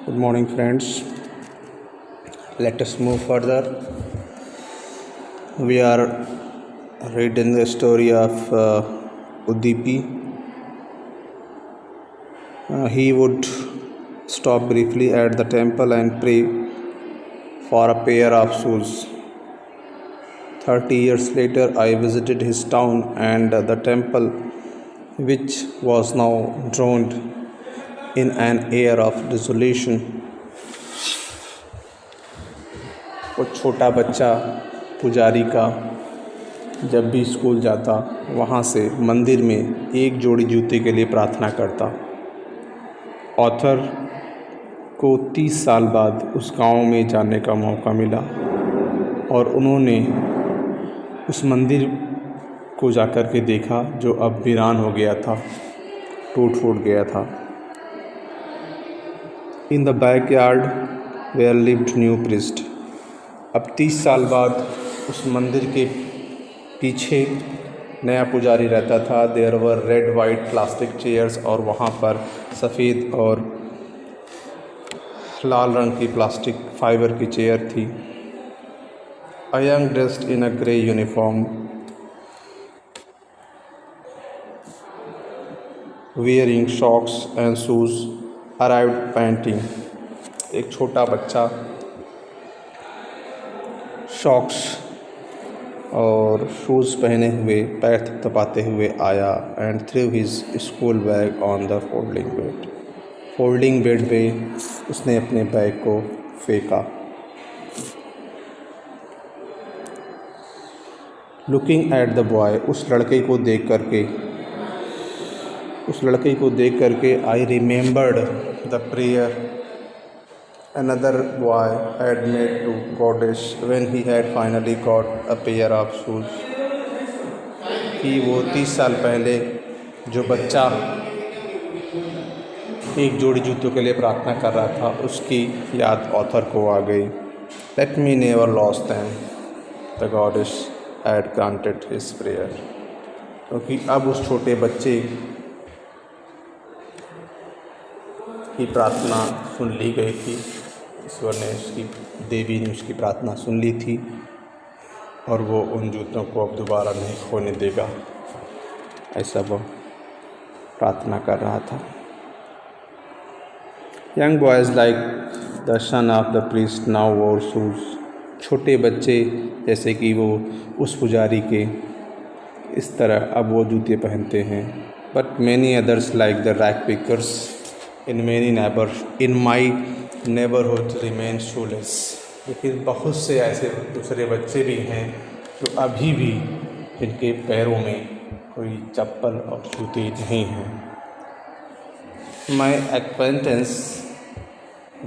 Good morning, friends. Let us move further. We are reading the story of Udipi. He would stop briefly at the temple and pray for a pair of shoes. 30 years later, I visited his town, and the temple, which was now drowned in an air of desolation. वो छोटा बच्चा पुजारी का जब भी school जाता वहाँ से मंदिर में एक जोड़ी जूते के लिए प्रार्थना करता। ऑथर को 30 साल बाद उस गांव में जाने का मौका मिला और उन्होंने उस मंदिर को जाकर के देखा जो अब वीरान हो गया था, टूट फूट गया था। In the backyard where lived new priest. अब 30 साल बाद उस मंदिर के पीछे नया पुजारी रहता था। There were red white plastic chairs, और वहाँ पर सफ़ेद और लाल रंग की प्लास्टिक फाइबर की चेयर थी। A young dressed in a grey uniform wearing socks and shoes arrived panting। एक छोटा बच्चा शॉक्स और शूज़ पहने हुए पैर थपथपाते हुए आया and through his school bag on the folding bed पे उसने अपने बैग को फेंका। लुकिंग एट द बॉय, उस लड़के को देख करके I remembered the prayer another boy had made to goddess when he had finally got a pair of shoes। कि वो 30 साल पहले जो बच्चा एक जोड़ी जूतों के लिए प्रार्थना कर रहा था उसकी याद ऑथर को आ गई। Let me never loss them, the goddess had granted his prayer. क्योंकि अब उस छोटे बच्चे की प्रार्थना सुन ली गई थी। ईश्वर ने देवी ने उसकी प्रार्थना सुन ली थी और वो उन जूतों को अब दोबारा नहीं खोने देगा, ऐसा वो प्रार्थना कर रहा था। Young boys like the son of the priest now वोर शूज़। छोटे बच्चे जैसे कि वो उस पुजारी के इस तरह अब वो जूते पहनते हैं। But many others like the rag pickers in my neighbourhood remain shoelace. लेकिन बहुत से ऐसे दूसरे बच्चे भी हैं जो अभी भी जिनके पैरों में कोई चप्पल और जूते नहीं हैं। My acquaintance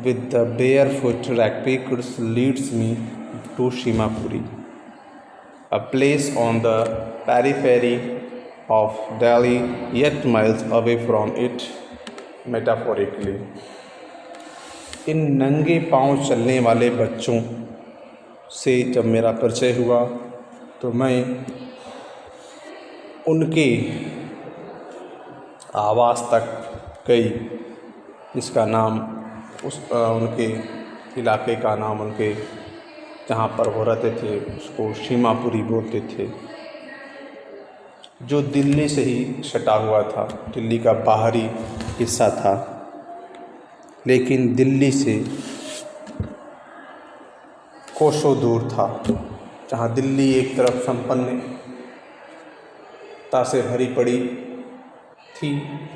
with the barefoot ragpickers leads me to Seemapuri, a place on the periphery of Delhi yet miles away from it metaphorically। इन नंगे पांव चलने वाले बच्चों से जब मेरा परिचय हुआ तो मैं उनके आवास तक गई जिसका नाम उनके इलाके का नाम, उनके जहाँ पर वो रहते थे उसको शिमापुरी बोलते थे, जो दिल्ली से ही सटा हुआ था। दिल्ली का बाहरी हिस्सा था, लेकिन दिल्ली से कोसों दूर था। जहाँ दिल्ली एक तरफ संपन्नता से भरी पड़ी थी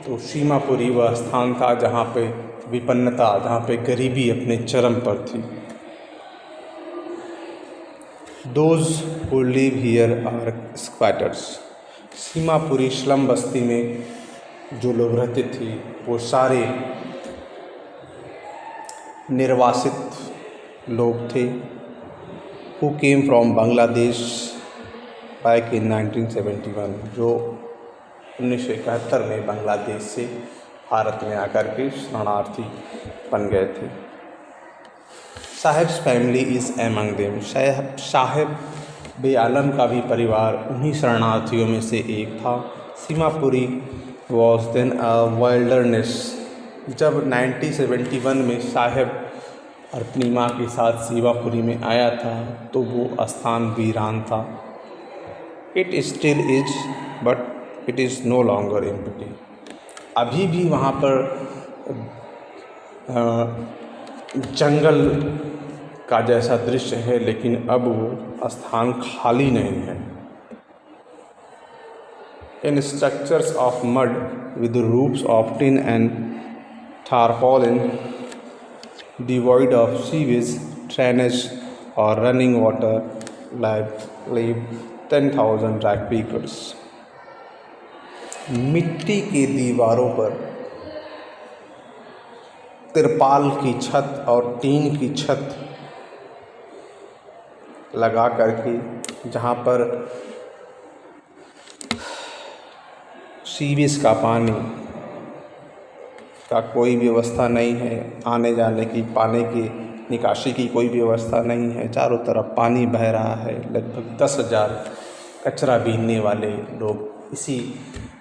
तो शिमापुरी वह स्थान था जहाँ पे विपन्नता, जहाँ पे गरीबी अपने चरम पर थी। Those who live here are squatters। Seemapuri slum बस्ती में जो लोग रहते थे वो सारे निर्वासित लोग थे। Who came from Bangladesh back in 1971, जो 1971 में बांग्लादेश से भारत में आकर के शरणार्थी बन गए थे। Saheb's family is among them. Saheb Be Alam का भी परिवार उन्हीं शरणार्थियों में से एक था। Seemapuri was then a wilderness जब 1971 में साहेब अपनी माँ के साथ सीवापुरी में आया था तो वो स्थान वीरान था। It still is but it is no longer empty. अभी भी वहाँ पर जंगल का जैसा दृश्य है, लेकिन अब वो स्थान खाली नहीं है। In structures of mud with roofs of tin and tarpaulin, devoid of sewage, drainage or running water, live 10,000 ragpickers। मिट्टी की दीवारों पर तिरपाल की छत और टीन की छत लगा करके, जहाँ पर सीवेज का पानी का कोई व्यवस्था नहीं है, आने जाने की, पानी की निकासी की कोई व्यवस्था नहीं है, चारों तरफ पानी बह रहा है। लगभग 10,000 कचरा बीनने वाले लोग इसी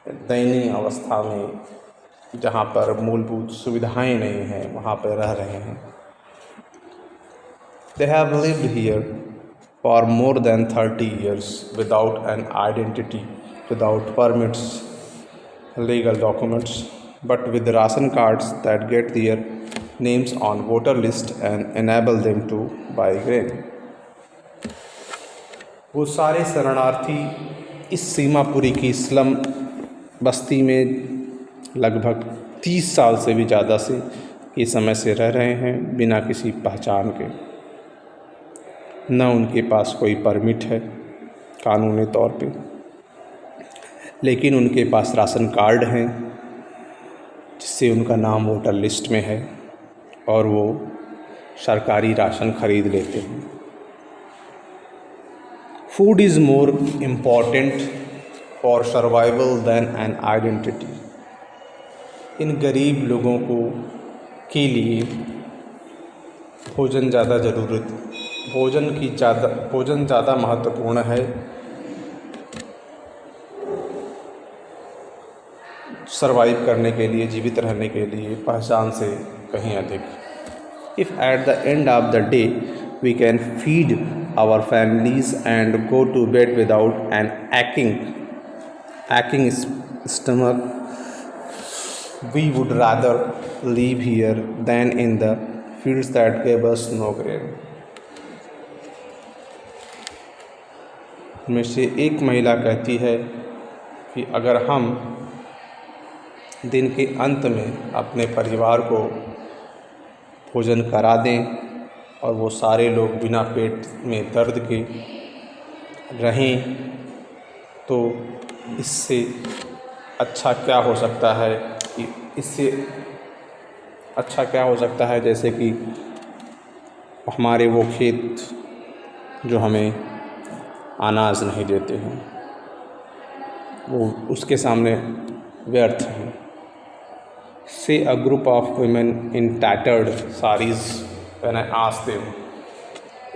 दयनीय अवस्था में, जहाँ पर मूलभूत सुविधाएं नहीं हैं, वहाँ पर रह रहे हैं। They have lived here for more than 30 years without an identity, without permits, legal documents, but with ration cards that get their names on voter list and enable them to buy grain। वो सारे शरणार्थी इस सीमापुरी की slum बस्ती में लगभग 30 साल से भी ज़्यादा से के समय से रह रहे हैं, बिना किसी पहचान के। न उनके पास कोई परमिट है कानूनी तौर पे, लेकिन उनके पास राशन कार्ड हैं जिससे उनका नाम वोटर लिस्ट में है और वो सरकारी राशन खरीद लेते हैं। Food is more important for survival than an identity. इन गरीब लोगों को के लिए भोजन ज़्यादा महत्वपूर्ण है सर्वाइव करने के लिए, जीवित रहने के लिए, पहचान से कहीं अधिक। If at the end of the day we can feed our families and go to bed without an aching stomach, we would rather live here than in the fields that gave us no grain। में से एक महिला कहती है कि अगर हम दिन के अंत में अपने परिवार को भोजन करा दें और वो सारे लोग बिना पेट में दर्द के रहें, तो इससे अच्छा क्या हो सकता है जैसे कि हमारे वो खेत जो हमें अनाज नहीं देते हैं, वो उसके सामने व्यर्थ हैं। Say a group of women in tattered sarees when I asked them।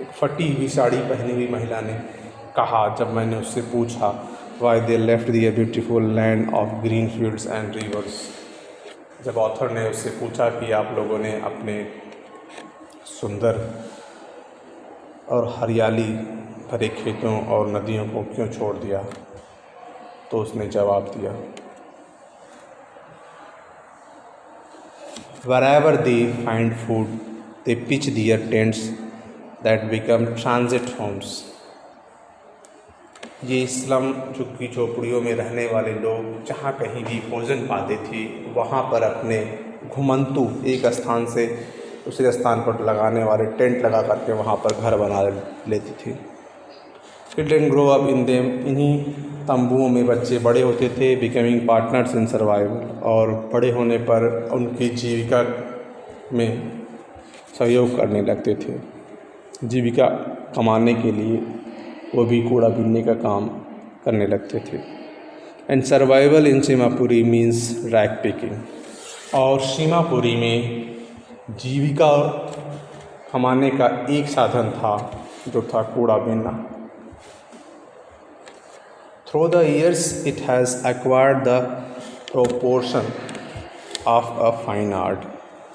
एक फटी हुई साड़ी पहनी हुई महिला ने कहा जब मैंने उससे पूछा why they left the beautiful land of green fields and rivers। जब ऑथर ने उससे पूछा कि आप लोगों ने अपने सुंदर और हरियाली भरे खेतों और नदियों को क्यों छोड़ दिया, तो उसने जवाब दिया wherever they find food they pitch their tents that become transit homes। ये स्लम झुग्गी झोपड़ियों में रहने वाले लोग जहाँ कहीं भी भोजन पाते थे वहाँ पर अपने घुमंतु एक स्थान से दूसरे स्थान पर लगाने वाले टेंट लगा करके वहाँ पर घर बना लेते थे। Children grow up in them, इन्हीं तंबुओं में बच्चे बड़े होते थे। बिकमिंग पार्टनर्स इन सर्वाइवल, और बड़े होने पर उनकी जीविका में सहयोग करने लगते थे। जीविका कमाने के लिए वो भी कूड़ा बीनने का काम करने लगते थे। And survival in Seemapuri means rag picking, और सीमापुरी में जीविका कमाने का एक साधन था जो था कूड़ा बीनना। Through the years it has acquired the proportion of a fine art.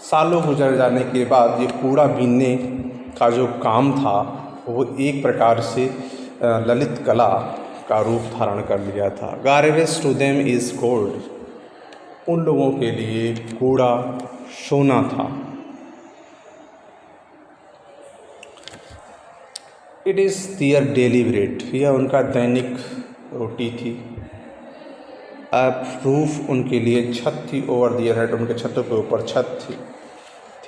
सालों गुजर जाने के बाद ये कूड़ा बीनने का जो काम था वो एक प्रकार से ललित कला का रूप धारण कर लिया था। Garbage to them is gold. उन लोगों के लिए कूड़ा सोना था। It is their daily bread. यह उनका दैनिक रोटी थी। अब रूफ उनके लिए छत थी, ओवर दियर हेड उनके छतों के ऊपर छत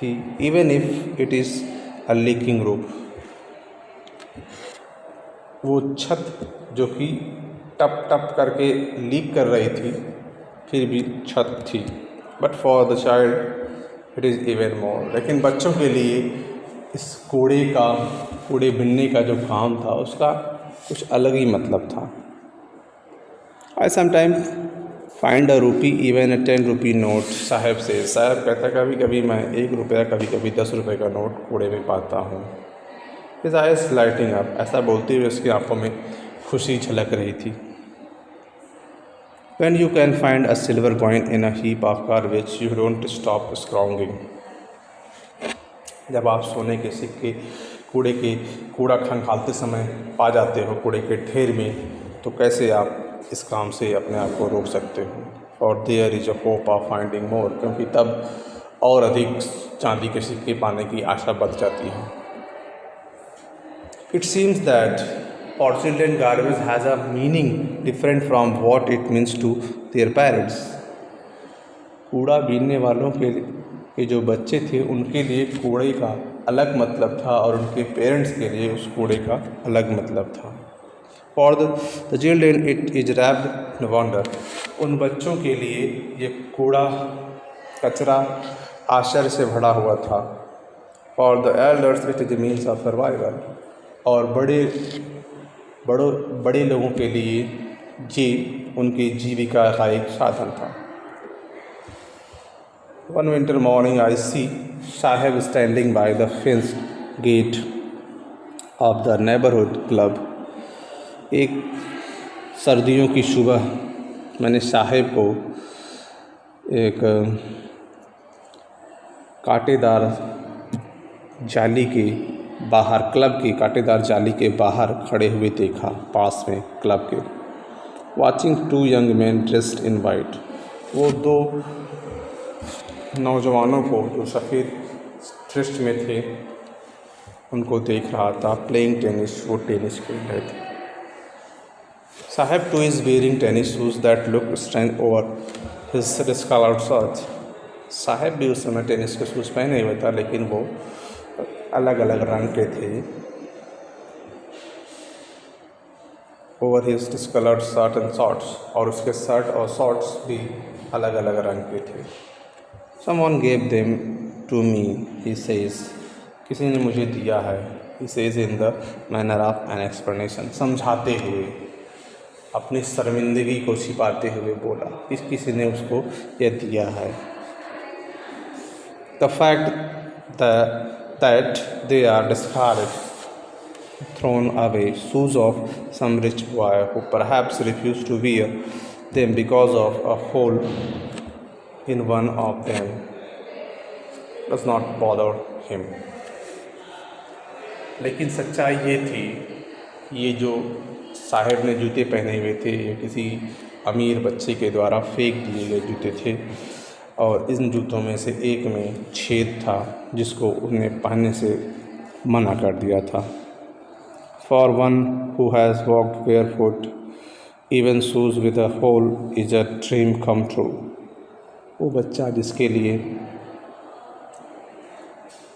थी even if it is a leaking roof. वो छत जो कि टप टप करके लीक कर रही थी फिर भी छत थी। But for the child it is even more. लेकिन बच्चों के लिए इस कूड़े बिनने का जो काम था उसका कुछ अलग ही मतलब था। आई समटाइम फाइंड अ रूपी इवन अ 10 रुपी नोट। साहब कहता कभी कभी मैं 1 रुपया कभी कभी 10 रुपये का नोट कूड़े में पाता हूँ। His eyes lighting up. ऐसा बोलते हुए उसकी आंखों में खुशी झलक रही थी। When you can find a silver coin in a heap of garbage, you don't stop scrounging. जब आप सोने के सिक्के कूड़ा खंगालते समय पा जाते हो कूड़े के ढेर में, तो कैसे आप इस काम से अपने आप को रोक सकते हो। और there is a hope of finding more. क्योंकि तब और अधिक चांदी के सिक्के पाने की आशा बढ़ जाती है। It seems that for children garbage has a meaning different from what it means to their parents. कूड़ा बीनने वालों के जो बच्चे थे उनके लिए कूड़े का अलग मतलब था और उनके पेरेंट्स के लिए उस कूड़े का अलग मतलब था। For the children it is wrapped in wonder. उन बच्चों के लिए ये कूड़ा कचरा आश्चर्य से भरा हुआ था। For the elders it is a means of survival. और बड़े लोगों के लिए ये उनकी जीविका का एक साधन था। One winter morning I see Sahib standing by the fenced gate of the neighborhood club. एक सर्दियों की सुबह मैंने साहिब को एक कांटेदार जाली के बाहर, क्लब की कांटेदार जाली के बाहर खड़े हुए देखा, पास में क्लब के। Watching 2 young man dressed in white. वो 2 नौजवानों को जो सफ़ेद ड्रेस में थे उनको देख रहा था। प्लेइंग टेनिस, वो टेनिस खेल रहे थे। साहब two is wearing tennis shoes that look strength over his discoloured shirt. साहब भी उस समय टेनिस के शूज़ पहने हुए था, लेकिन वो अलग अलग रंग के थे। Over his discoloured shirt and shorts, और उसके शर्ट और शॉर्ट्स भी अलग अलग रंग के थे। Someone gave them to me, he says. किसी ने मुझे दिया है, he says in the manner of an explanation. समझाते हुए, अपनी शर्मिंदगी को छिपाते हुए बोला, किसी ने उसको यह दिया है। The fact that they are discarded, thrown away, shoes of some rich boy who perhaps refused to wear them because of a hole in one of them, does not bother him. लेकिन सच्चाई ये थी, ये जो साहब ने जूते पहने हुए थे ये किसी अमीर बच्चे के द्वारा फेंक दिए गए जूते थे, और इन जूतों में से एक में छेद था जिसको उन्हें पहनने से मना कर दिया था। For one who has walked barefoot, even shoes with a hole is a dream come true. वो बच्चा जिसके लिए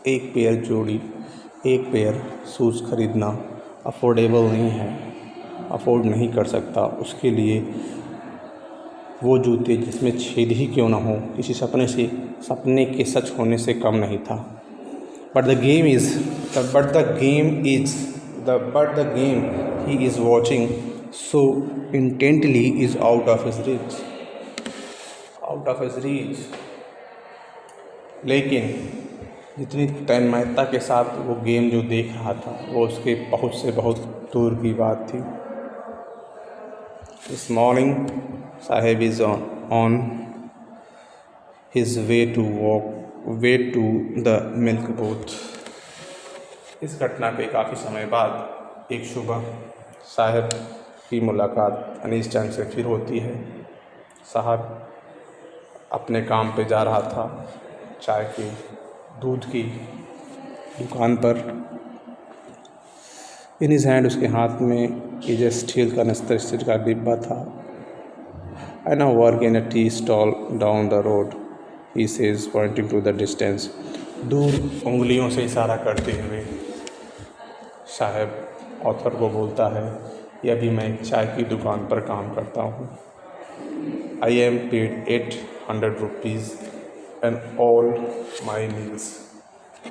एक पेयर शूज़ खरीदना अफोर्डेबल नहीं है, अफोर्ड नहीं कर सकता, उसके लिए वो जूते जिसमें छेद ही क्यों ना हो किसी सपने के सच होने से कम नहीं था। But the game he is watching so intently is out of his reach. लेकिन जितनी तन्मयता के साथ वो गेम जो देख रहा था वो उसके पहुँच से बहुत दूर की बात थी। This morning, Sahib is on his way to the milk booth. इस घटना के काफ़ी समय बाद एक सुबह साहब की मुलाकात अनीस जंग से फिर होती है। साहब अपने काम पे जा रहा था, चाय की दूध की दुकान पर। इन हिज हैंड, उसके हाथ में ये स्टील कनस्तर स्टील का डिब्बा था। I now work in a tea stall down the road, he says pointing to the distance. दूर उंगलियों से इशारा करते हुए साहब ऑथर को बोलता है, ये अभी मैं एक चाय की दुकान पर काम करता हूँ। I am paid 800 rupees and all my meals.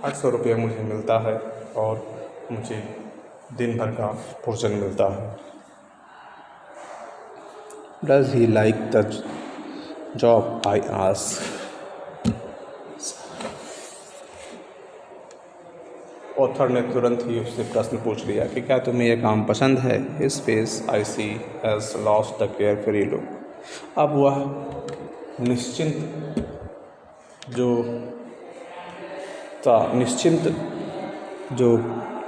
800 रुपये मुझे मिलता है और मुझे दिन भर का भोजन मिलता है। Does he like the job, I ask. Author ने तुरंत ही उससे प्रश्न पूछ लिया कि क्या तुम्हें यह काम पसंद है। His face I see has lost the carefree look. अब वह निश्चिंत जो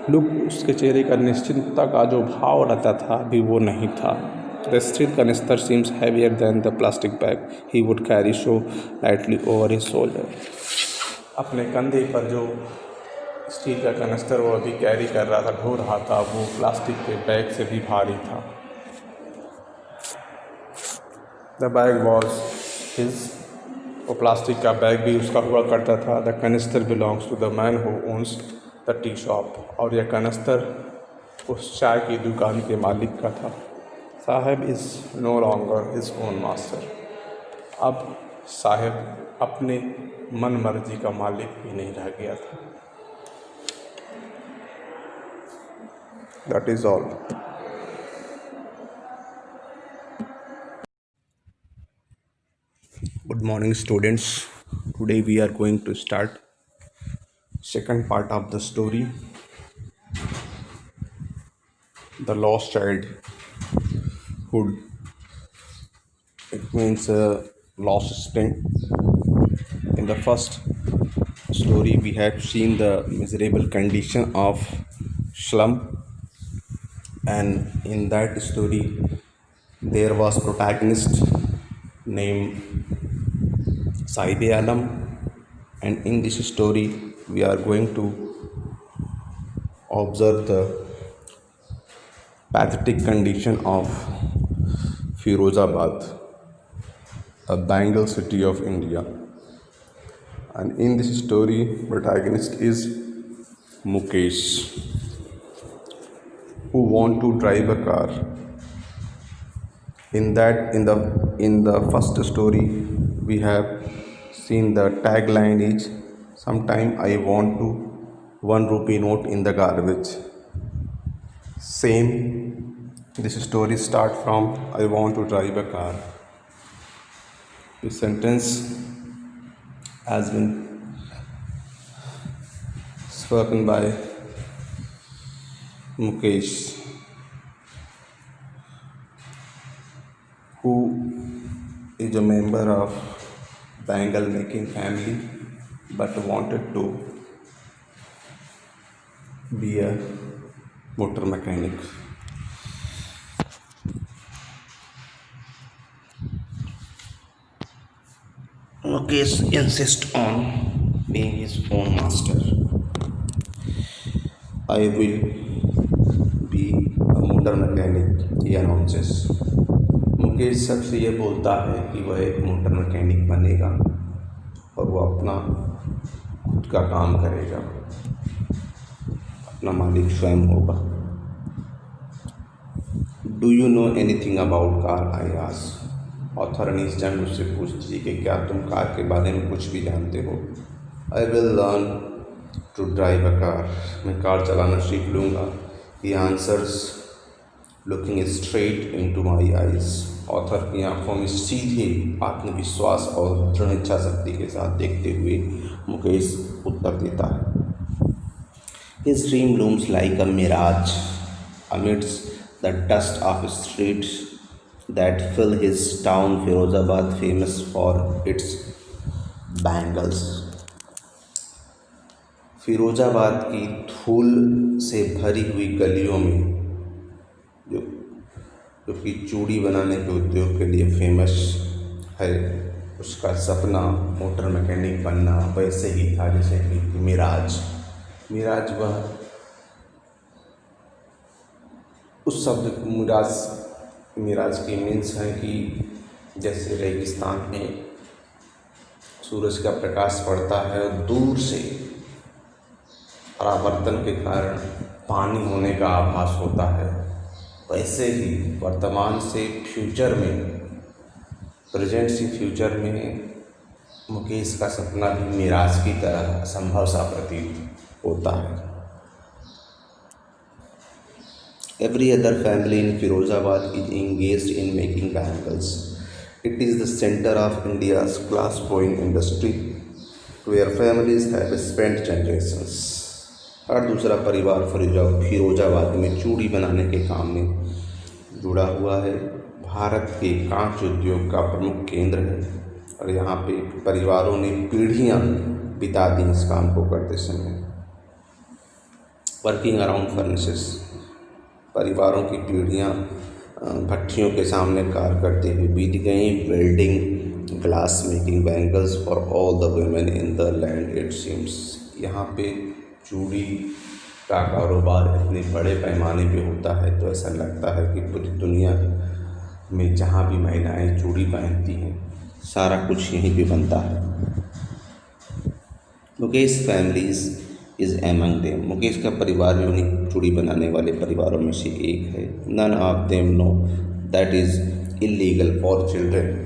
लुक, उसके चेहरे का निश्चिंतता का जो भाव रहता था, अभी वो नहीं था। The steel canister seems heavier than the plastic bag he would carry so lightly over his shoulder. अपने कंधे पर जो स्टील का कनस्तर वो अभी कैरी कर रहा था, ढो रहा था, वो प्लास्टिक के बैग से भी भारी था। द बैग वॉज हिज, वो प्लास्टिक का बैग भी उसका हुआ करता था। द कनस्तर belongs to the man who owns the tea shop, और यह कनस्तर उस चाय की दुकान के मालिक का था। Saheb is no longer his own master. अब साहब अपने मन मर्जी का मालिक भी नहीं रह गया था। That is all. Good morning, students. Today we are going to start second part of the story, The Lost Childhood. It means lost spring. In the first story, we have seen the miserable condition of slum, and in that story there was protagonist named Saib Alam, and in this story we are going to observe the pathetic condition of Firozabad, a Bengal city of India. And in this story protagonist is Mukesh, who want to drive a car. In the first story we have seen the tagline is, sometime I want to 1 rupee note in the garbage. Same, this story start from I want to drive a car. This sentence has been spoken by Mukesh, who is a member of Bengal making family but wanted to be a motor mechanic. Mukesh insists on being his own master. I will be a motor mechanic, he announces. Mukesh सबसे ये बोलता है कि वह एक motor mechanic बनेगा और वो अपना खुद का काम करेगा, अपना मालिक स्वयं होगा। Do you know anything about car, I ask. Author Anees Jung उससे पूछती है कि क्या तुम कार के बारे में कुछ भी जानते हो। I will learn to drive a car, मैं कार चलाना सीख लूँगा, he answers looking straight into my eyes. Author की आंखों में सीधे आत्मविश्वास और दृढ़ इच्छा शक्ति के साथ देखते हुए मुकेश उत्तर देता है। His dream looms like a mirage amidst the dust of streets that fill his town Firozabad, famous for its bangles. Firozabad की धूल से भरी हुई गलियों में जो जो कि चूड़ी बनाने के उद्योग के लिए फेमस है, उसका सपना मोटर मैकेनिक बनना वैसे ही था जैसे कि मिराज। मिराज वह उस शब्द मिराज की मीन्स है कि जैसे रेगिस्तान में सूरज का प्रकाश पड़ता है और दूर से परावर्तन के कारण पानी होने का आभास होता है, वैसे ही वर्तमान से फ्यूचर में, प्रेजेंट से फ्यूचर में मुकेश का सपना भी मिराज की तरह असंभव सा प्रतीत होता है। Every other family in Firozabad is engaged in making bangles. It is the center of India's glass-blowing industry, where families have spent generations. हर दूसरा परिवार फिरोजाबाद में चूड़ी बनाने के काम में जुड़ा हुआ है। भारत के कांच उद्योग का प्रमुख केंद्र है और यहाँ पे परिवारों ने पीढ़ियाँ बिता दी इस काम को करते समय। वर्किंग अराउंड फर्नेसेस, परिवारों की पीढ़ियाँ भट्टियों के सामने कार्य करते हुए बीत गई। Welding, glass making, bangles for all the women in the land it seems. यहाँ पे चूड़ी का कारोबार इतने बड़े पैमाने पे होता है तो ऐसा लगता है कि पूरी दुनिया में जहाँ भी महिलाएं चूड़ी पहनती हैं सारा कुछ यहीं पे बनता है। Mukesh families is among them. Mukesh का परिवार भी उन्हीं चूड़ी बनाने वाले परिवारों में से एक है। None of them know that is illegal for children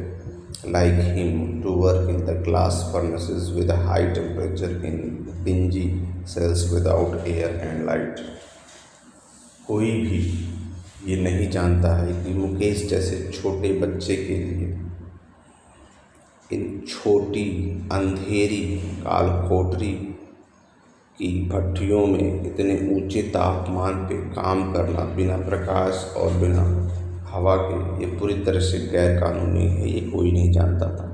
like him to work in the glass furnaces with a high temperature in dingy cells without air and light। कोई भी ये नहीं जानता है कि मुकेश जैसे छोटे बच्चे के लिए इन छोटी अंधेरी कालकोठरी की भट्टियों में इतने ऊंचे तापमान पे काम करना बिना प्रकाश और बिना हवा के, ये पूरी तरह से गैर कानूनी है, ये कोई नहीं जानता था।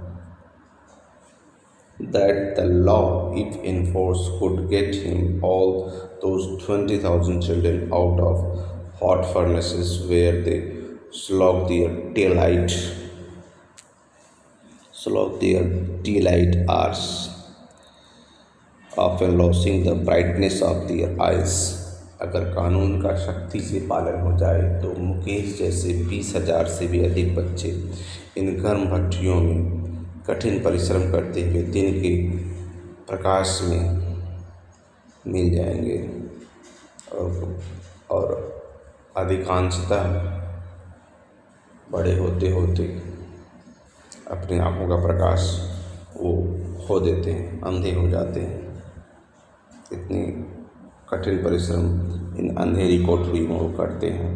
That the law, if enforced, could get him all those 20,000 children out of hot furnaces where they slog their daylight hours, often losing the brightness of their eyes। अगर कानून का शक्ति से पालन हो जाए तो मुकेश जैसे 20,000 से भी अधिक बच्चे इन गर्म भट्टियों में कठिन परिश्रम करते हुए दिन के प्रकाश में मिल जाएंगे और अधिकांशतः बड़े होते होते अपनी आँखों का प्रकाश वो खो देते हैं, अंधे हो जाते हैं। इतनी कठिन परिश्रम इन अंधेरी कोठरी में वो करते हैं।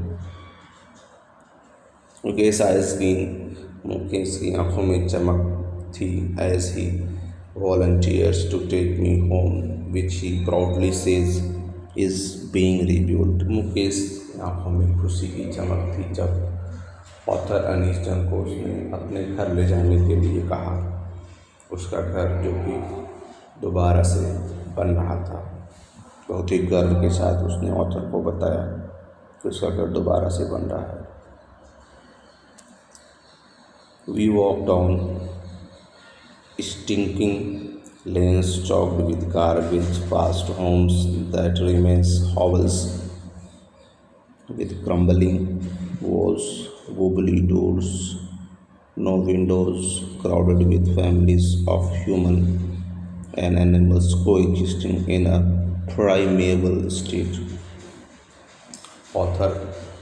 मुकेश की आँखों में चमक थी as he volunteers to take me home, which he proudly says is being rebuilt। Mukesh की आँखों में खुशी की चमक थी जब ऑथर अनीश चंद को उसने अपने घर ले जाने के लिए कहा। उसका घर जो कि दोबारा से बन रहा था, बहुत ही गर्व के साथ उसने ऑथर को बताया कि उसका घर दोबारा से बन रहा है। We walked down stinking lanes choked with garbage, past homes that remains hovels with crumbling walls, wobbly doors, no windows, crowded with families of human and animals coexisting in a primeval state। Author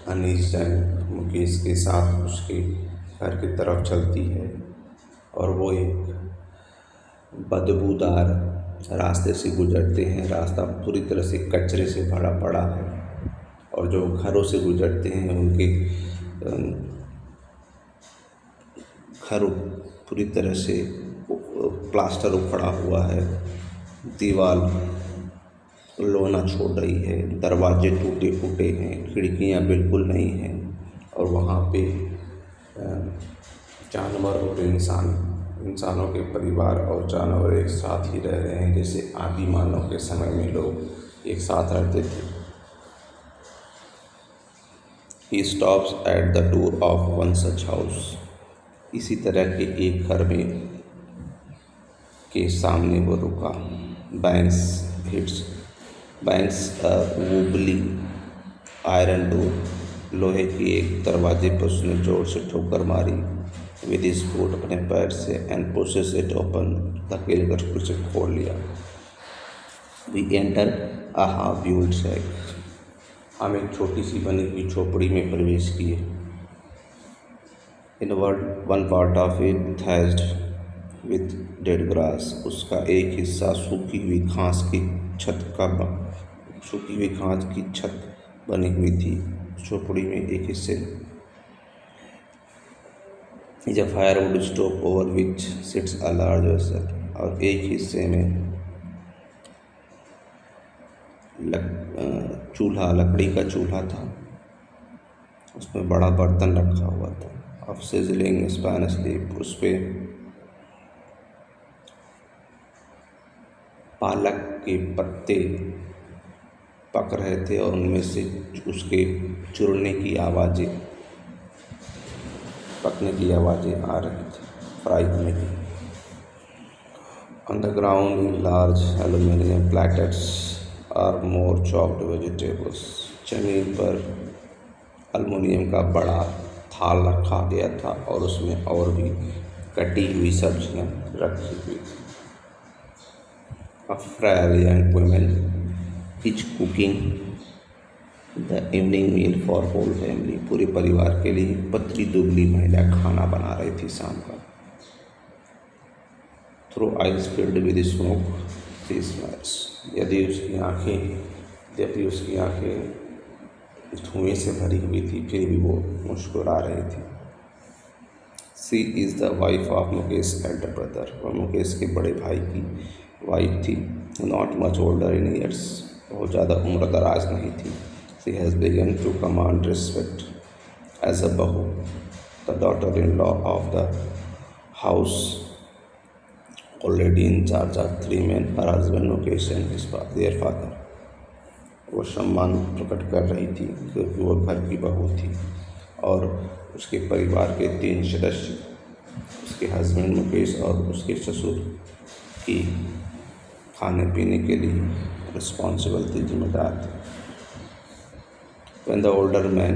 Anish Jain Mukesh के साथ उसके घर की तरफ चलती है और वो एक बदबूदार रास्ते से गुजरते हैं। रास्ता पूरी तरह से कचरे से भरा पड़ा है और जो घरों से गुजरते हैं उनके घर पूरी तरह से प्लास्टर उखड़ा हुआ है, दीवार लोना छोड़ रही है, दरवाजे टूटे फूटे हैं, खिड़कियां बिल्कुल नहीं हैं और वहाँ पे जानवर और इंसान इंसानों के परिवार और जानवर एक साथ ही रह रहे हैं, जैसे आदि मानव के समय में लोग एक साथ रहते थे। He stops at the door of one such house. इसी तरह के एक घर में के सामने वो रुका। Banks hits Banks wobbly iron door. लोहे की एक दरवाजे पर उसने जोर से ठोकर मारी विद हिज फुट, अपने पैर से, एंड पुशेस इट ओपन, धकेल कर उसे खोल लिया। वी एंटर अ हाफ ब्यूल्ड शैक। हम एक छोटी सी बनी हुई झोपड़ी में प्रवेश किए। In one part of it thatched with dead grass. उसका एक हिस्सा सूखी हुई घास की छत बनी हुई थी। झोपड़ी में एक हिस्से is a firewood stove over which sits a large vessel, और एक हिस्से में चूल्हा, लकड़ी का चूल्हा था, उसमें बड़ा बर्तन रखा हुआ था। ऑफ सिजलिंग स्पैनिश लीफ, उस पे पालक के पत्ते पक रहे थे और उनमें से उसके चुरने की आवाज़ें, पकने की आवाज़ें आ रही थी, फ्राई होने की। On the ground in large aluminium platters are more chopped vegetables. जमीन पर एल्युमिनियम का बड़ा थाल रखा गया था और उसमें और भी कटी हुई सब्जियां रखी हुई थी। A frail young woman is cooking the evening meal for whole family. पूरे परिवार के लिए पतली दुबली महिला खाना बना रही थी शाम का। Through eyes filled with smoke, she smiles. यदि उसकी आंखें धुएं से भरी हुई थी, फिर भी वो मुस्कुरा रही थी। She is the wife of Mukesh elder brother. वह मुकेश के बड़े भाई की वाइफ थी। Not much older in years. बहुत ज़्यादा उम्र दराज नहीं थी। She has begun to command respect as a बहू, the daughter-in-law of the house, already in charge of 3 men, her husband Mukesh and their father. वो सम्मान प्रकट कर रही थी क्योंकि वो घर की बहू थी और उसके परिवार के 3 सदस्य, उसके हस्बैंड मुकेश और उसके ससुर की खाने पीने के लिए रिस्पॉन्सिबल थे, जिम्मेदार थे। When the older man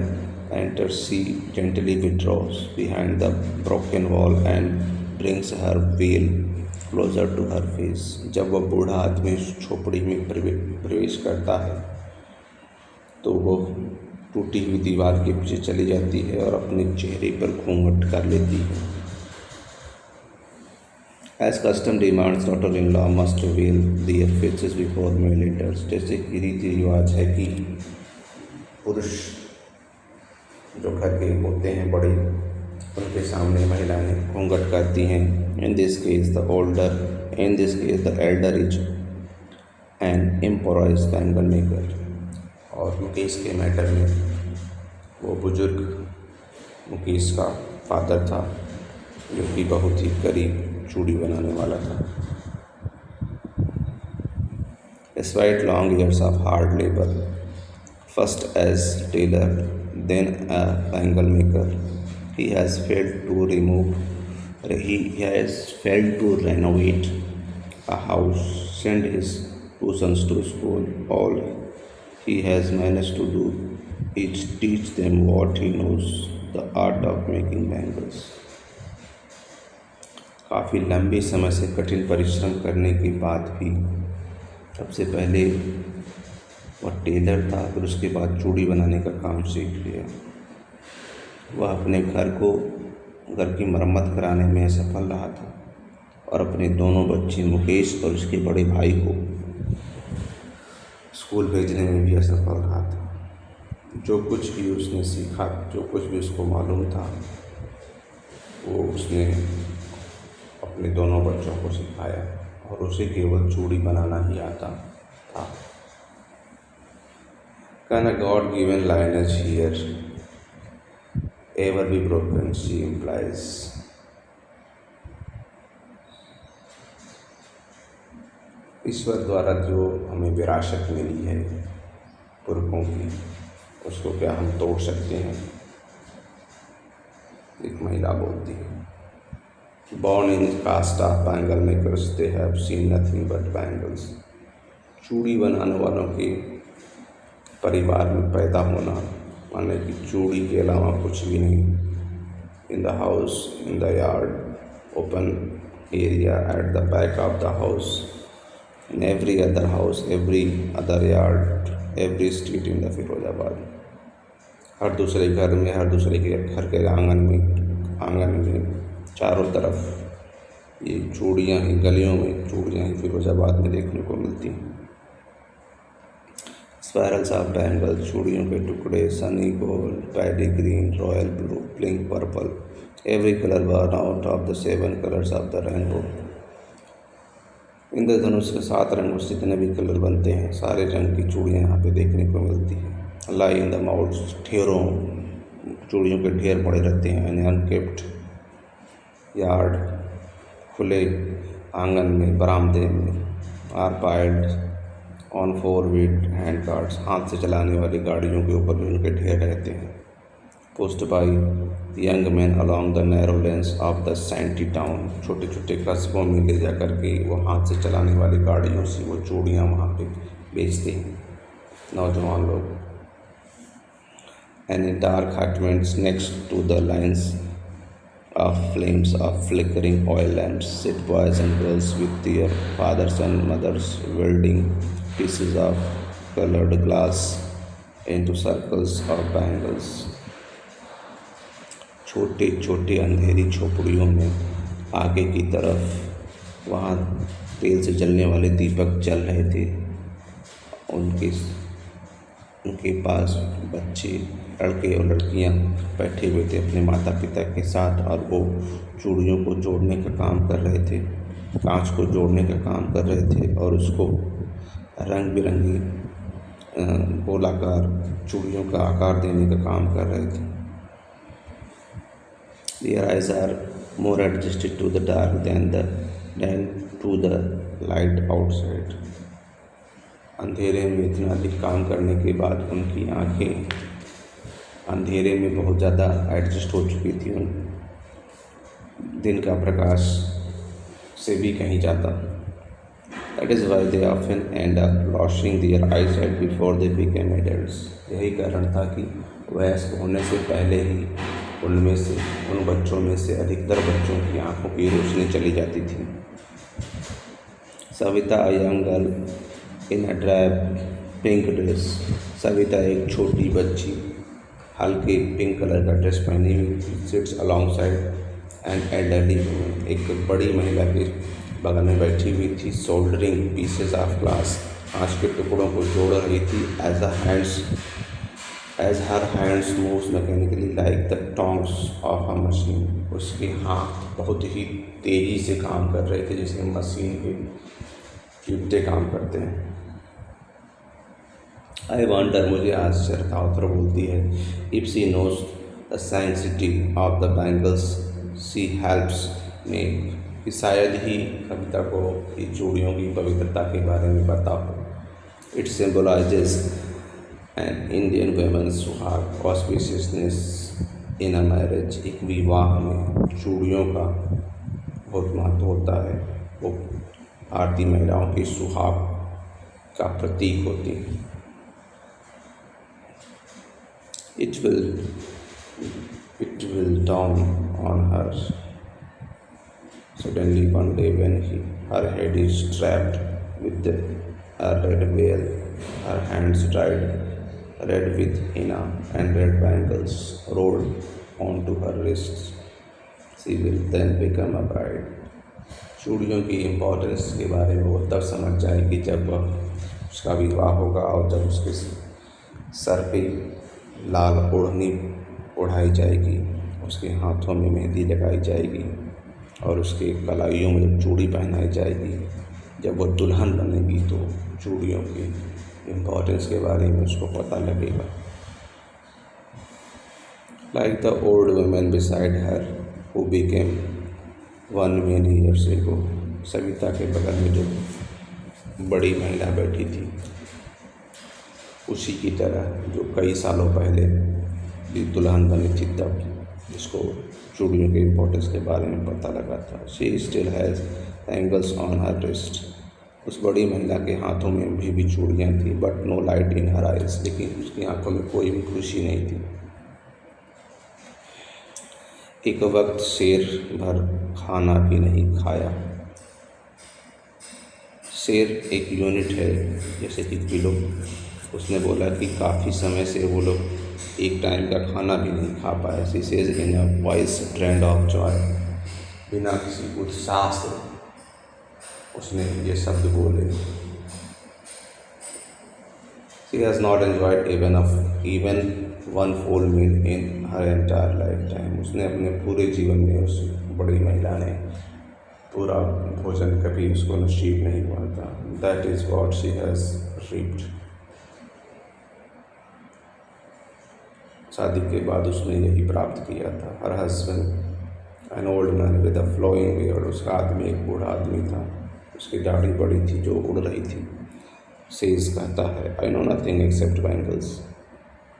enters, she gently withdraws behind the broken wall and brings her veil closer to her face. जब वह बूढ़ा आदमी उस झोपड़ी में प्रवेश करता है तो वो टूटी हुई दीवार के पीछे चली जाती है और अपने चेहरे पर घूंघट कर लेती है। As custom demands, daughter-in-law must veil their faces before male enters. जैसे कि रीति रिवाज है कि पुरुष जो घर के होते हैं बड़े, उनके सामने महिलाएं घूंघट करती हैं। In this case, the elder is an improvised bangle maker. और मुकेश के मैटर में वो बुजुर्ग मुकेश का फादर था, जो कि बहुत ही करीब चूड़ी बनाने वाला था। Despite long years of hard labor, first as tailor, then a bangle maker, he has failed to renovate a house, send his 2 sons to school. All he has managed to do is teach them what he knows, the art of making bangles. काफ़ी लंबे समय से कठिन परिश्रम करने के बाद भी सबसे पहले वह टेलर था, फिर उसके बाद चूड़ी बनाने का काम सीख लिया। वह अपने घर की मरम्मत कराने में सफल रहा था और अपने दोनों बच्चे मुकेश और उसके बड़े भाई को स्कूल भेजने में भी असफल रहा था। जो कुछ भी उसने सीखा, जो कुछ भी उसको मालूम था, वो उसने अपने दोनों बच्चों को सिखाया और उसे केवल चूड़ी बनाना ही आता था। Can a God-given lineage here ever be broken? She implies. ईश्वर द्वारा जो हमें विरासत मिली है पुरखों की, उसको क्या हम तोड़ सकते हैं? एक महिला बोलती है, born in caste of bangle makers they have seen nothing but bangles. चूड़ी बनाने वालों के परिवार में पैदा होना माने कि चूड़ी के अलावा कुछ भी नहीं। In the house, in the yard, open area at the back of the house, in every other house, every other yard, every street in the Firozabad. हर दूसरे घर में, हर दूसरे के घर के आंगन में चारों तरफ ये चूड़ियाँ ही, गलियों में चूड़ियाँ ही फिरोजाबाद में देखने को मिलती हैं। स्पायरल्स ऑफ बैंगल, चूड़ियों के टुकड़े, sunny gold, paddy green, royal blue, pink, purple, every colour burn out of the 7 colours of the rainbow. इंद्रधनुष के 7 रंगों से जितने भी कलर बनते हैं, सारे रंग की चूड़ियाँ यहाँ पे देखने को मिलती हैं। लाई इन द माउल्स, ढेरों चूड़ियों के ढेर पड़े रहते हैं। इन अनकेप्ट यार्ड, खुले आंगन में, बरामदे में। Are piled on 4 wheeled hand carts, हाथ से चलाने वाली गाड़ियों के ऊपर भी उनके ढेर रहते हैं। Post by young man along the narrow lens of the senti town, छोटे छोटे कस्बों में ले जा कर के वो हाथ से चलाने वाली गाड़ियों से वो चूड़ियाँ वहाँ पे बेचते हैं नौजवान लोग। And dark hutments next to the lines of flames of flickering oil lamps sit boys and girls with their fathers and mothers welding pieces of colored glass into circles of bangles। छोटे छोटे अंधेरी झोपड़ियों में आगे की तरफ वहाँ तेल से जलने वाले दीपक जल रहे थे। उनके पास बच्चे, लड़के और लड़कियां बैठे हुए थे अपने माता पिता के साथ, और वो चूड़ियों को जोड़ने का काम कर रहे थे, कांच को जोड़ने का काम कर रहे थे और उसको रंग बिरंगी गोलाकार चूड़ियों का आकार देने का काम कर रहे थे। Their eyes are more adjusted to the dark than to the light outside। अंधेरे में इतना अधिक काम करने के बाद उनकी आंखें अंधेरे में बहुत ज़्यादा एडजस्ट हो चुकी थी, दिन का प्रकाश से भी कहीं ज़्यादा। That is why they often end up losing their eyesight before they became adults. यही कारण था कि वयस्क होने से पहले ही उन बच्चों में से अधिकतर बच्चों की आंखों की रोशनी चली जाती थी। Savita a young girl in a drive pink dress. Savita एक छोटी बच्ची हल्के पिंक कलर का ड्रेस पहनी हुई थी। Sits alongside an elderly woman, एक बड़ी महिला के बगल में बैठी हुई थी। सोल्डरिंग पीसेस ऑफ ग्लास, कांच के टुकड़ों को जोड़ रही थी। As her hands move mechanically like the tongs of a machine. उसके हाथ बहुत ही तेज़ी से काम कर रहे थे, जैसे मशीन के चीमटे काम करते हैं। आई वंडर, मुझे आश्चर्य था, उत्तर बोलती है, if she knows the sanctity of the bangles she helps me, कि शायद ही कविता को ये चूड़ियों की पवित्रता के बारे में पता हो। It symbolises an Indian women's सुहाग ऑस्पिशियसनेस इन अ मैरिज। एक विवाह में चूड़ियों का बहुत महत्व होता है, वो भारतीय महिलाओं की सुहाग का प्रतीक होती है। It will dawn on her suddenly one day when her head is strapped with a red veil, her hands tied red with henna and red bangles rolled onto her wrists. She will then become a bride। चूड़ियों की importance के बारे में वो तब समझ जाएगी जब उसका विवाह होगा और जब उसके सर पे लाल ओढ़नी ओढ़ाई जाएगी, उसके हाथों में मेहंदी लगाई जाएगी और उसके कलाइयों में जब चूड़ी पहनाई जाएगी, जब वो दुल्हन बनेगी तो चूड़ियों की इम्पोर्टेंस के बारे में उसको पता लगेगा। Like the old women beside her who became one many years ago. Savita के बगल में जो बड़ी महिला बैठी थी, उसी की तरह जो कई सालों पहले भी दुल्हन बनी थी तब, जिसको चूड़ियों के इम्पोर्टेंस के बारे में पता लगा था। She still has bangles on her wrist. उस बड़ी महिला के हाथों में भी चूड़ियाँ थी, but no light in her eyes. लेकिन उसकी आंखों में कोई भी खुशी नहीं थी। एक वक्त शेर भर खाना भी नहीं खाया। शेर एक यूनिट है, जैसे कि किलो। उसने बोला कि काफ़ी समय से वो लोग एक टाइम का खाना भी नहीं खा पाए। She says in a voice drained of joy. बिना किसी उत्साह से उसने ये शब्द बोले। She has not enjoyed even one full meal in her entire lifetime. उसने अपने पूरे जीवन में, उस बड़ी महिला ने पूरा भोजन कभी उसको नसीब नहीं हुआ था। That is what she has reaped. शादी के बाद उसने यही प्राप्त किया था। Her husband an old man with a flowing beard. उसका आदमी एक बूढ़ा आदमी था, उसकी दाढ़ी बड़ी थी जो उड़ रही थी। सेज कहता है, I know nothing accept bangles.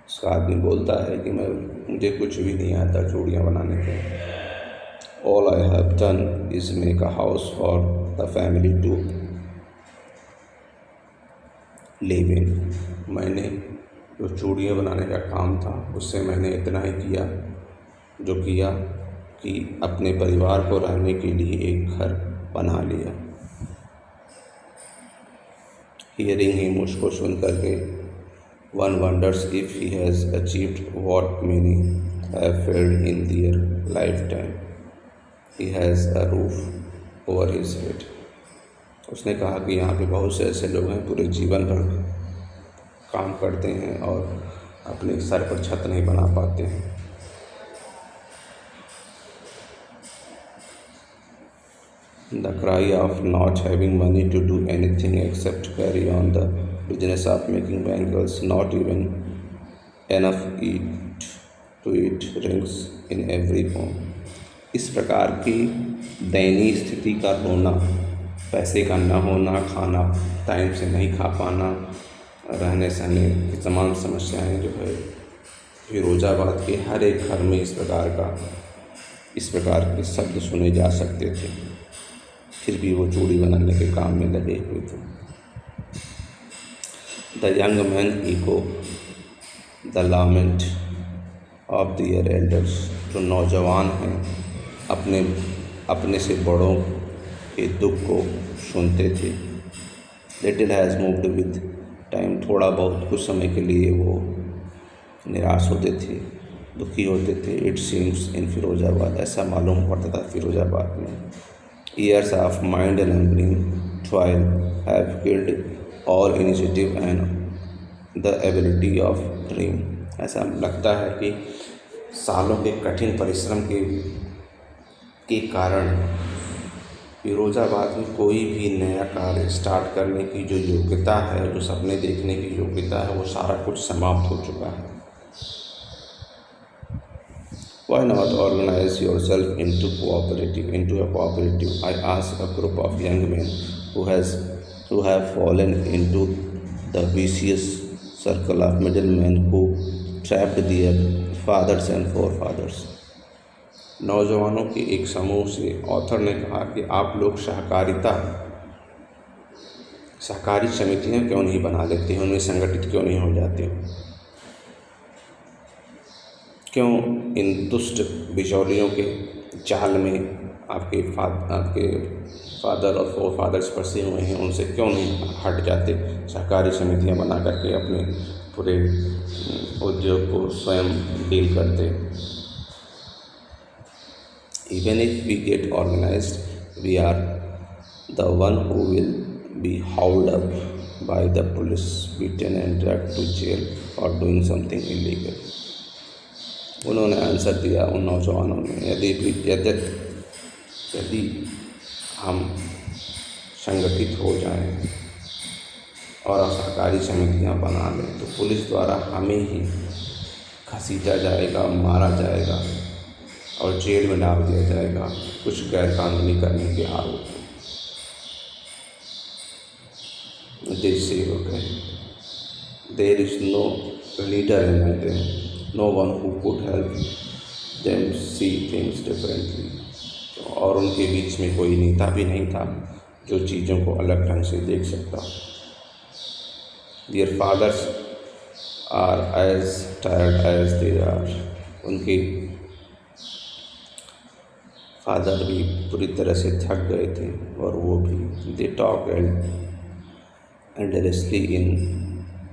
उसका आदमी बोलता है कि मुझे कुछ भी नहीं आता चूड़ियाँ बनाने के। All I have done is make a house for the family to live in. मैंने जो चूड़ियाँ बनाने का काम था, उससे मैंने इतना ही किया कि अपने परिवार को रहने के लिए एक घर बना लिया। हियरिंग हिम, उसको सुन करके, one wonders if he has achieved what many have failed in their life time. He has a roof over his head. उसने कहा कि यहाँ पे बहुत से ऐसे लोग हैं पूरे जीवन भर काम करते हैं और अपने सर पर छत नहीं बना पाते हैं। The cry of not having money to do anything except carry on the business of making bangles, not even enough to eat rings in every home। इस प्रकार की दयनीय स्थिति का रोना, पैसे का न होना, खाना टाइम से नहीं खा पाना, रहने सहने की तमाम समस्याएं जो है, फिरोजाबाद के हर एक घर में इस प्रकार के शब्द सुने जा सकते थे। फिर भी वो चूड़ी बनाने के काम में लगे हुए थे। The young man echo the lament of their elders. जो नौजवान हैं अपने से बड़ों के दुख को सुनते थे। Little has moved with time. थोड़ा बहुत कुछ समय के लिए वो निराश होते थे, दुखी होते थे। It seems in Firozabad. ऐसा मालूम पड़ता था फिरोजाबाद में। Years of mind-numbing toil have killed all initiative and the ability of dream। ऐसा लगता है कि सालों के कठिन परिश्रम के कारण फिरोजाबाद में कोई भी नया कार्य स्टार्ट करने की जो योग्यता है, जो सपने देखने की योग्यता है, वो सारा कुछ समाप्त हो चुका है। Why not organize yourself into a cooperative? I asked a group of young men who have fallen into the vicious circle of middlemen who trapped their fathers and forefathers। नौजवानों के एक समूह से ऑथर ने कहा कि आप लोग सहकारी समितियां क्यों नहीं बना लेते हैं, उनमें संगठित क्यों नहीं हो जाते, क्यों इन दुष्ट बिचौलियों के जाल में आपके फादर और फोर फादर्स फंसे हुए हैं, उनसे क्यों नहीं हट जाते, सहकारी समितियां बना करके अपने पूरे उद्योग को स्वयं डील करते। Even if we get organised we are the one who will be hauled up by the police, beaten and dragged to jail और डूइंग समथिंग इलीगल। उन्होंने आंसर दिया उन नौजवानों ने, यदि हम संगठित हो जाएं और सहकारी समितियां बना लें तो पुलिस द्वारा हमें ही घसीटा जाएगा, मारा जाएगा और जेल में डाल दिया जाएगा कुछ गैरकानूनी करने के आरोप में। they say, okay, there is no leader among them, no one who could help them see things differently. और उनके बीच में कोई नेता भी नहीं था जो चीज़ों को अलग ढंग से देख सकता। Their fathers are as tired as they are. उनके फादर भी पूरी तरह से थक गए थे और वो भी। They talk endlessly in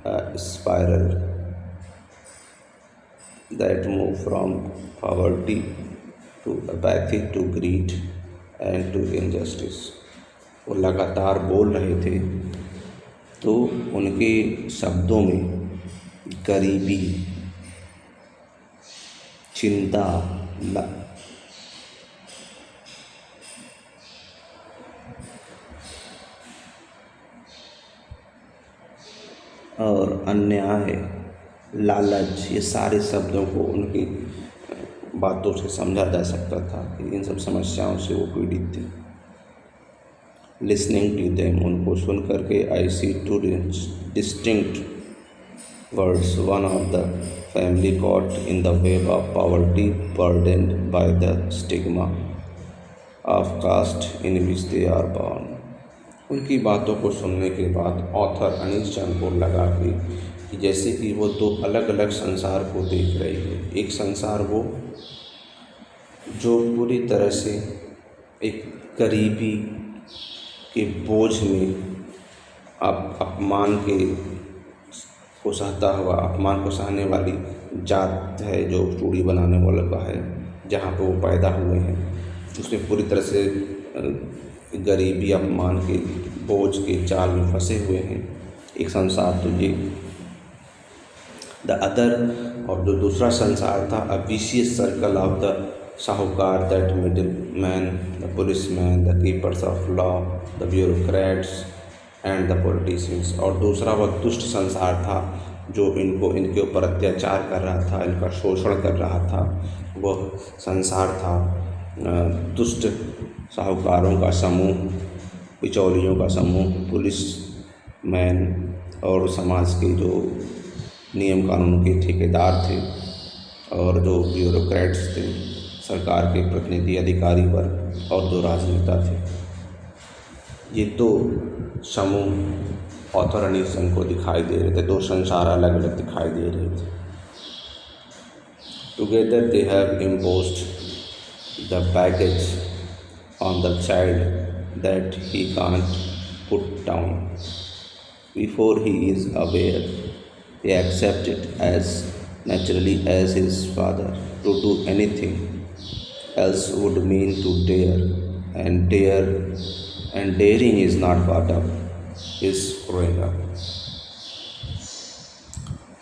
a spiral that move from poverty to apathy to greed and to injustice. वो लगातार बोल रहे थे तो उनके शब्दों में गरीबी, चिंता, और अन्याय, लालच, ये सारे शब्दों को उनकी बातों से समझा जा सकता था कि इन सब समस्याओं से वो पीड़ित थे। लिसनिंग टू देम, उनको सुन करके I see two distinct words, one of the family caught in the web of poverty, burdened by the stigma of caste in which they are born. उनकी बातों को सुनने के बाद ऑथर अनीश चंद को लगा कि जैसे कि वो दो अलग अलग संसार को देख रही है। एक संसार वो जो पूरी तरह से एक गरीबी के बोझ में अपमान को सहता हुआ, अपमान को सहने वाली जात है जो चूड़ी बनाने वाला का है, जहाँ पे वो पैदा हुए हैं, उसमें पूरी तरह से गरीबी, अपमान के बोझ के जाल में फंसे हुए हैं। एक संसार तो ये, द अदर, और जो दूसरा संसार था, a vicious circle of the साहूकार, that middle man, the police man, the keepers of law, the bureaucrats and the politicians. और दूसरा वह दुष्ट संसार था जो इनके ऊपर अत्याचार कर रहा था, इनका शोषण कर रहा था। वह संसार था दुष्ट साहूकारों का समूह, बिचौलियों का समूह, पुलिस मैन और समाज के जो नियम कानून के ठेकेदार थे, और जो ब्यूरोक्रेट्स थे, सरकार के प्रतिनिधि अधिकारी वर्ग, और जो राजनेता थे। ये दो समूह ऑथर अनीश चंद को दिखाई दे रहे थे, दो संसार अलग अलग दिखाई दे रहे थे। Together they have imposed the baggage on the child that he can't put down. Before he is aware, he accepts it as naturally as his father. To do anything else would mean to dare, and daring is not part of his growing up.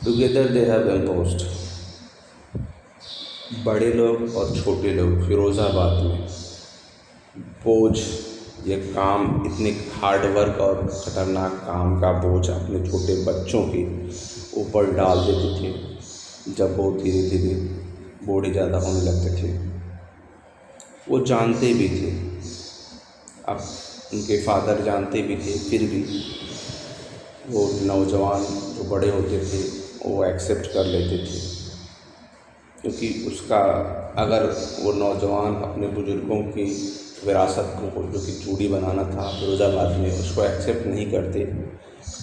Together they have imposed. बड़े लोग और छोटे लोग फिरोज़ाबाद में बोझ, ये काम, इतने हार्ड वर्क और ख़तरनाक काम का बोझ अपने छोटे बच्चों के ऊपर डाल देते थे। जब वो धीरे धीरे बूढ़े ज़्यादा होने लगते थे, वो जानते भी थे, अब उनके फादर जानते भी थे, फिर भी वो नौजवान जो बड़े होते थे वो एक्सेप्ट कर लेते थे, क्योंकि उसका, अगर वो नौजवान अपने बुज़ुर्गों की विरासत को, जो कि चूड़ी बनाना था फिरोज़ाबाद में, उसको एक्सेप्ट नहीं करते,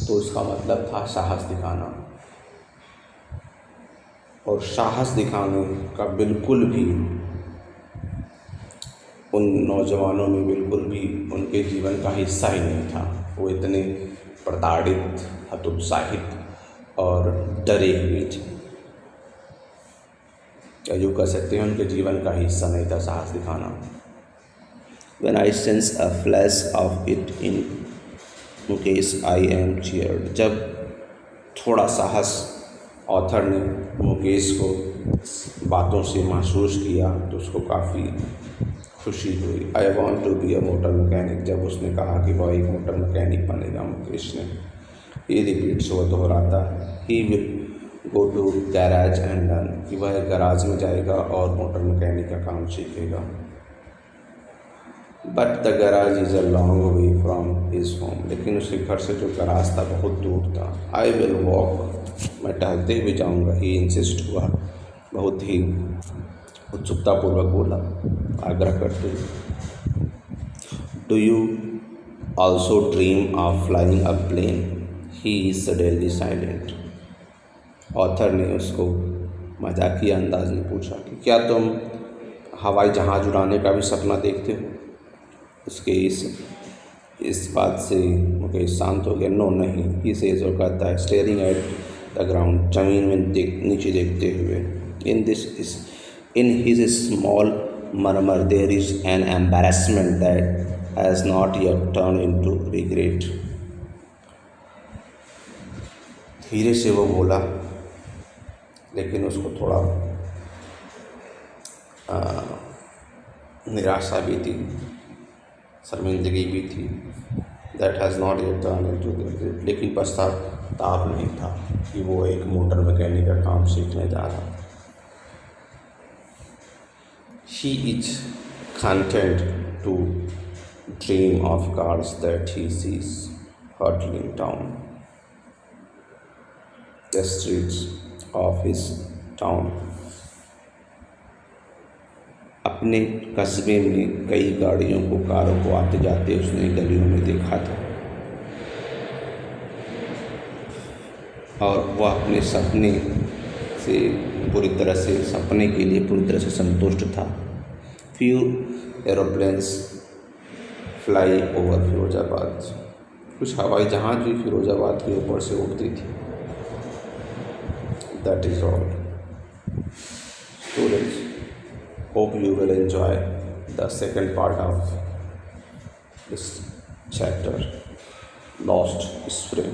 तो उसका मतलब था साहस दिखाना। और साहस दिखाने का बिल्कुल भी उन नौजवानों में बिल्कुल भी उनके जीवन का हिस्सा ही नहीं था। वो इतने प्रताड़ित, हतोत्साहित और डरे हुए थे, या यूँ कह सकते हैं उनके जीवन का हिस्सा नहीं था साहस दिखाना। When I sense a flash of it in Mukesh, I am cheered. जब थोड़ा साहस ऑथर ने मुकेश को बातों से महसूस किया तो उसको काफ़ी खुशी हुई। I want to be a motor mechanic, जब उसने कहा कि वह एक मोटर मैकेनिक बनेगा मुकेश ने। He repeats, वो दोहराता, he will go to garage and learn, कि वह गैराज में जाएगा और मोटर मैकेनिक का काम सीखेगा। But the garage is a long way from his home, लेकिन उसके घर से जो गराज था बहुत दूर था। आई विल वॉक, मैं टहलते हुए जाऊँगा, ही इंसिस्ट हुआ, बहुत ही उत्सुकतापूर्वक बोला, आग्रह करते हुए। Do you also dream of flying a plane, he is suddenly silent. Author ने उसको मजाकिया अंदाज में पूछा कि क्या तुम हवाई जहाज़ उड़ाने का भी सपना देखते हो। उसके इस बात से मुकेश शांत हो गया। नो नहीं, ही सेज, और कहता है, स्टेयरिंग एट द ग्राउंड, जमीन में नीचे देखते हुए। In his small murmur there is an embarrassment that has not yet turn into regret. धीरे से वो बोला, लेकिन उसको थोड़ा निराशा भी थी, शर्मिंदगी भी थी। That has not yet turn into regret, लेकिन पश्चाताप नहीं था कि वो एक मोटर मैकेनिक का काम सीखने जा रहा। He is content to dream of cars that he sees hurtling down the streets of his town. अपने कस्बे में कई गाड़ियों को, कारों को आते जाते उसने गलियों में देखा था, और वह अपने सपने से पूरी तरह से, सपने के लिए पूरी तरह से संतुष्ट था। Few aeroplanes fly over Firozabad, कुछ हवाई जहाज़ भी फिरोजाबाद के ऊपर से उड़ती थी। That is all students, hope you will enjoy the second part of this chapter, Lost Spring.